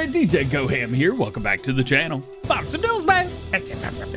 everybody, DjGoHam here. Welcome back to the channel. Fox some news, man.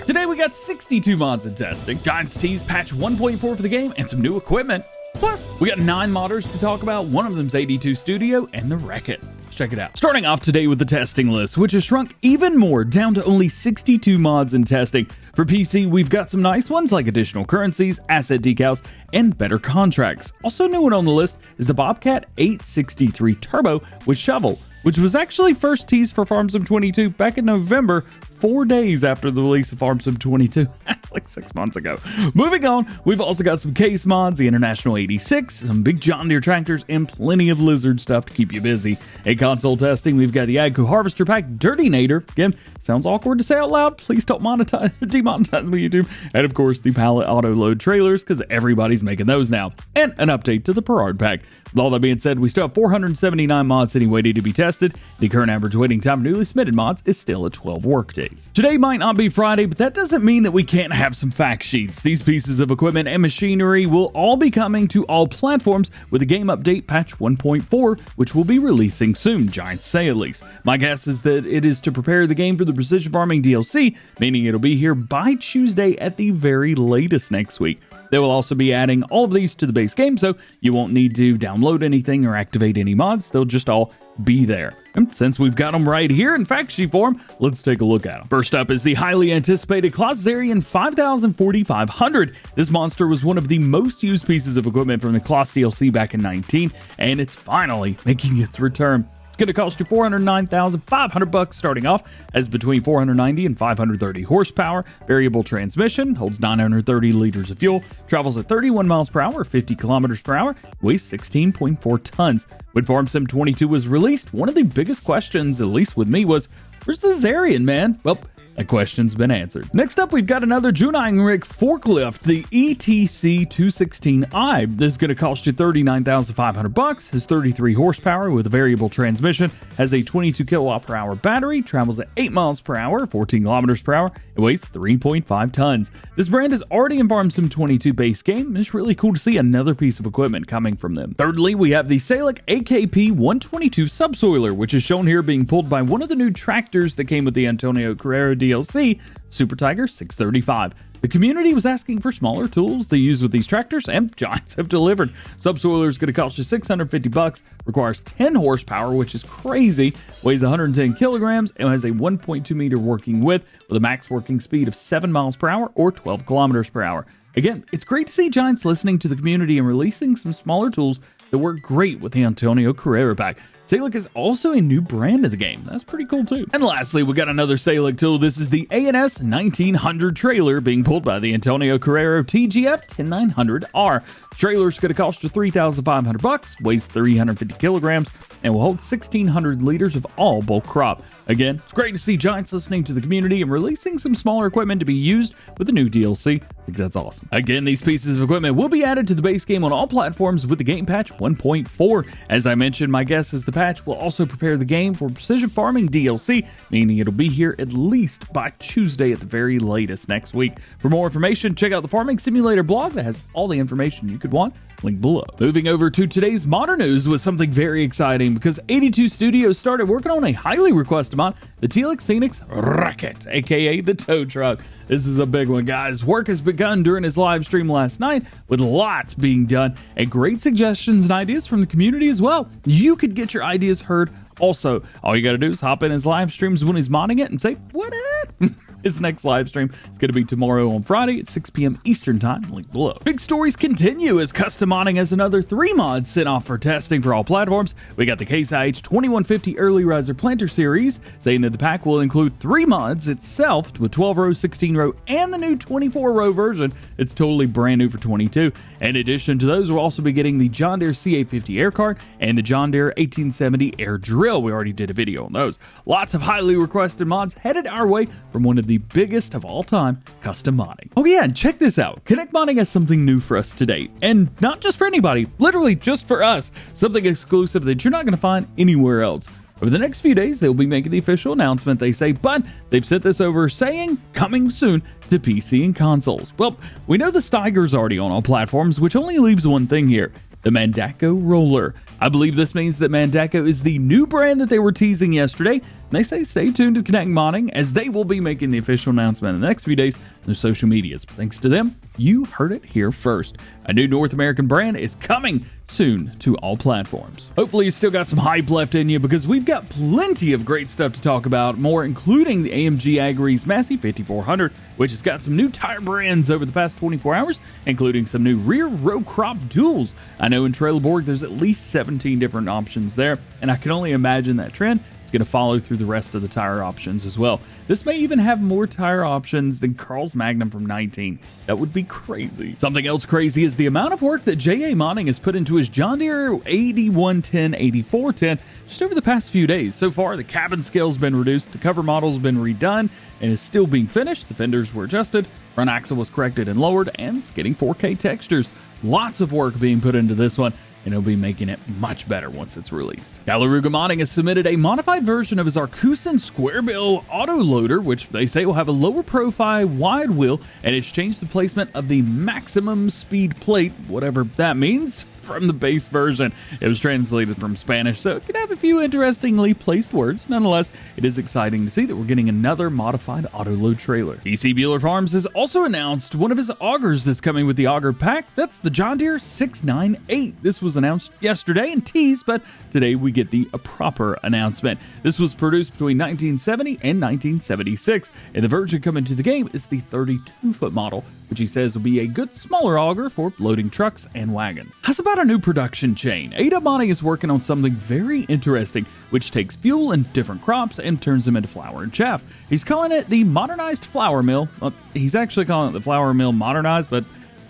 Today we got 62 mods in testing, Giants Tease patch 1.4 for the game, and some new equipment. Plus, we got 9 modders to talk about. One of them's 82 Studio and the Wreck-It. Let's check it out. Starting off today with the testing list, which has shrunk even more down to only 62 mods in testing. For PC, we've got some nice ones like additional currencies, asset decals, and better contracts. Also new one on the list is the Bobcat 863 Turbo with shovel, which was actually first teased for Farm Sim 22 back in November, 4 days after the release of Farm Sim 22, like 6 months ago. Moving on, we've also got some case mods, the International 86, some big John Deere tractors, and plenty of lizard stuff to keep you busy. In console testing, we've got the AGCO Harvester Pack Dirtynator. Again, sounds awkward to say out loud. Please don't demonetize me, YouTube. And of course, the pallet Autoload trailers, because everybody's making those now. And an update to the Perard Pack. With all that being said, we still have 479 mods sitting waiting to be tested. The current average waiting time for newly submitted mods is still at 12 workdays. Today might not be Friday, but that doesn't mean that we can't have some fact sheets. These pieces of equipment and machinery will all be coming to all platforms with a game update patch 1.4, which will be releasing soon, Giants say at least. My guess is that it is to prepare the game for the Precision Farming DLC, meaning it'll be here by Tuesday at the very latest next week. They will also be adding all of these to the base game, so you won't need to download anything or activate any mods. They'll just all be there. And since we've got them right here in fact sheet form, let's take a look at them. First up is the highly anticipated Clausarian 5000-4500. This monster was one of the most used pieces of equipment from the Claus DLC back in 19, and it's finally making its return. It's going to cost you $409,500 starting off, has between 490 and 530 horsepower, variable transmission, holds 930 liters of fuel, travels at 31 miles per hour, 50 kilometers per hour, weighs 16.4 tons. When Farm Sim 22 was released, one of the biggest questions, at least with me, was, where's the Zarian, man? Well, that question's been answered. Next up, we've got another Junang Rig forklift, the ETC 216i. This is going to cost you $39,500, has 33 horsepower with a variable transmission, has a 22 kilowatt per hour battery, travels at 8 miles per hour, 14 kilometers per hour, and weighs 3.5 tons. This brand is already in Farm Sim 22 base game, and it's really cool to see another piece of equipment coming from them. Thirdly, we have the Segway AKP 122 subsoiler, which is shown here being pulled by one of the new tractors that came with the Antonio Carrera DLC, Super Tiger 635. The community was asking for smaller tools to use with these tractors, and Giants have delivered. Subsoiler is going to cost you $650, requires 10 horsepower, which is crazy, weighs 110 kilograms, and has a 1.2 meter working width with a max working speed of 7 miles per hour or 12 kilometers per hour. Again, it's great to see Giants listening to the community and releasing some smaller tools that work great with the Antonio Carrera pack. Segway is also a new brand of the game. That's pretty cool too. And lastly, we got another Segway tool. This is the ANS 1900 trailer being pulled by the Antonio Carrera TGF 10900R. Trailer's going to cost you $3,500, weighs 350 kilograms, and will hold 1,600 liters of all bulk crop. Again, it's great to see Giants listening to the community and releasing some smaller equipment to be used with the new DLC. I think that's awesome. Again, these pieces of equipment will be added to the base game on all platforms with the game patch 1.4. As I mentioned, my guess is the patch will also prepare the game for Precision Farming DLC, meaning it'll be here at least by Tuesday at the very latest next week. For more information, check out the Farming Simulator blog that has all the information you could want. Link below. Moving over to today's modern news with something very exciting because 82 Studios started working on a highly requested mod, the TLX Phoenix Wreck-It, aka the tow truck. This is a big one, guys. Work has begun during his live stream last night with lots being done and great suggestions and ideas from the community as well. You could get your ideas heard. Also, all you got to do is hop in his live streams when he's modding it and say, what up? His next live stream is going to be tomorrow on Friday at 6 p.m. Eastern Time. Link below. Big stories continue as custom modding has another 3 mods sent off for testing for all platforms. We got the Case IH 2150 Early Riser Planter Series, saying that the pack will include 3 mods itself with 12-row, 16-row, and the new 24-row version. It's totally brand new for 22. In addition to those, we'll also be getting the John Deere C850 air cart and the John Deere 1870 air drill. We already did a video on those. Lots of highly requested mods headed our way from one of the biggest of all time, custom modding. Oh yeah, and check this out. Connect Modding has something new for us today. And not just for anybody, literally just for us. Something exclusive that you're not going to find anywhere else. Over the next few days, they'll be making the official announcement, they say, but they've sent this over saying coming soon to PC and consoles. Well, we know the Steiger's already on all platforms, which only leaves one thing here. The Mandako Roller. I believe this means that Mandako is the new brand that they were teasing yesterday. They say stay tuned to Connect Modding, as they will be making the official announcement in the next few days on their social medias. Thanks to them, you heard it here first. A new North American brand is coming soon to all platforms. Hopefully you still got some hype left in you, because we've got plenty of great stuff to talk about, more including the AMG Agri's Massey 5400, which has got some new tire brands over the past 24 hours, including some new rear row crop duals. I know in Trailerborg there's at least 17 different options there, and I can only imagine that trend is going to follow through the rest of the tire options as well. This may even have more tire options than Carl's Magnum from 19. That would be crazy. Something else crazy is the amount of work that DjGoHam Modding has put into his John Deere 8110 8410 just over the past few days. So far, the cabin scale's been reduced, the cover model's been redone, and is still being finished. The fenders were adjusted, front axle was corrected and lowered, and it's getting 4K textures. Lots of work being put into this one, and it'll be making it much better once it's released. Calaruga Modding has submitted a modified version of his Arcusin square bill autoloader, which they say will have a lower profile wide wheel, and it's changed the placement of the maximum speed plate, whatever that means, from the base version. It was translated from Spanish, so it could have a few interestingly placed words. Nonetheless, it is exciting to see that we're getting another modified Autoload trailer. PC Bueller Farms has also announced one of his augers that's coming with the auger pack. That's the John Deere 698. This was announced yesterday and teased, but today we get the proper announcement. This was produced between 1970 and 1976, and the version coming to the game is the 32-foot model, which he says will be a good smaller auger for loading trucks and wagons. How's about a new production chain? ADA Modding is working on something very interesting, which takes fuel and different crops and turns them into flour and chaff. He's calling it the modernized flour mill. Well, he's actually calling it the flour mill modernized, but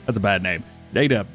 that's a bad name. Data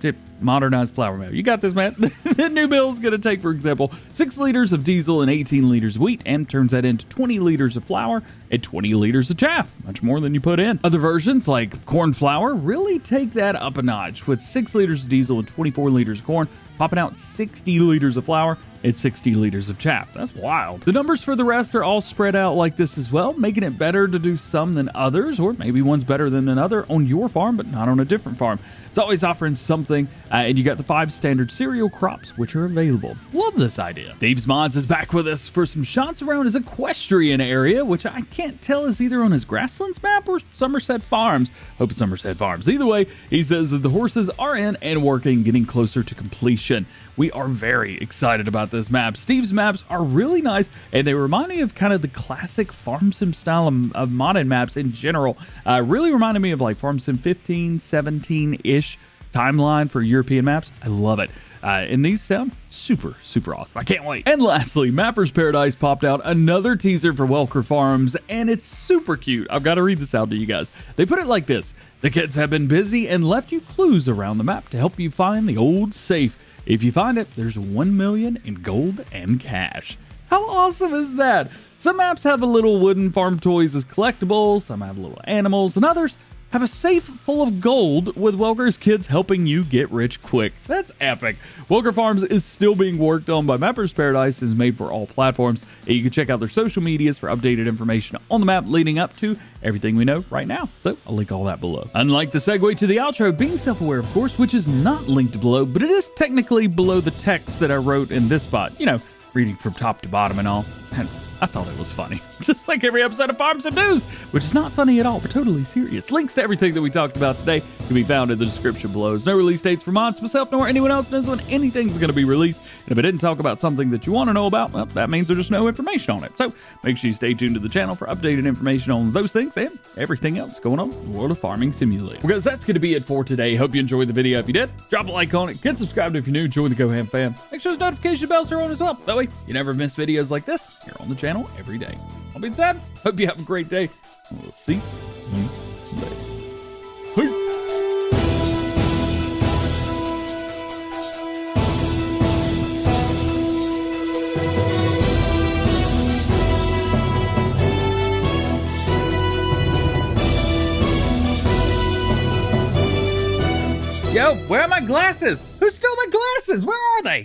modernized flour mill. You got this, man. The new mill is going to take, for example, 6 liters of diesel and 18 liters of wheat, and turns that into 20 liters of flour and 20 liters of chaff. Much more than you put in. Other versions, like corn flour, really take that up a notch, with 6 liters of diesel and 24 liters of corn, popping out 60 liters of flour and 60 liters of chaff. That's wild. The numbers for the rest are all spread out like this as well, making it better to do some than others, or maybe one's better than another on your farm, but not on a different farm. It's always offering something, and you got the 5 standard cereal crops, which are available. Love this idea. Dave's Mods is back with us for some shots around his equestrian area, which I can't tell is either on his Grasslands map or Somerset Farms. Hope it's Somerset Farms. Either way, he says that the horses are in and working, getting closer to completion. We are very excited about this map. Steve's maps are really nice, and they remind me of kind of the classic Farm Sim style of modded maps in general. Really reminded me of like Farm Sim 15, 17-ish timeline for European maps. I love it. And these sound super, super awesome. I can't wait. And lastly, Mapper's Paradise popped out another teaser for Welker Farms, and it's super cute. I've got to read this out to you guys. They put it like this: the kids have been busy and left you clues around the map to help you find the old safe. If you find it, there's 1 million in gold and cash. How awesome is that? Some maps have a little wooden farm toys as collectibles, some have little animals, and others have a safe full of gold with Welker's kids helping you get rich quick. That's epic. Welker Farms is still being worked on by Mapper's Paradise, is made for all platforms. And you can check out their social medias for updated information on the map leading up to everything we know right now. So I'll link all that below. Unlike the segue to the outro, being self-aware, of course, which is not linked below, but it is technically below the text that I wrote in this spot. You know, reading from top to bottom and all. And I thought it was funny. Just like every episode of Farm Sim News, which is not funny at all, but totally serious. Links to everything that we talked about today can be found in the description below. There's no release dates for mods, myself, nor anyone else knows when anything's going to be released. And if I didn't talk about something that you want to know about, well, that means there's just no information on it. So make sure you stay tuned to the channel for updated information on those things and everything else going on in the world of Farming Simulator. Well, guys, that's going to be it for today. Hope you enjoyed the video. If you did, drop a like on it. Get subscribed if you're new. Join the DjGoHam fam. Make sure those notification bells are on as well. That way you never miss videos like this here on the channel every day. All being said, hope you have a great day, and we'll see you later. Hey. Yo, where are my glasses? Who stole my glasses? Where are they?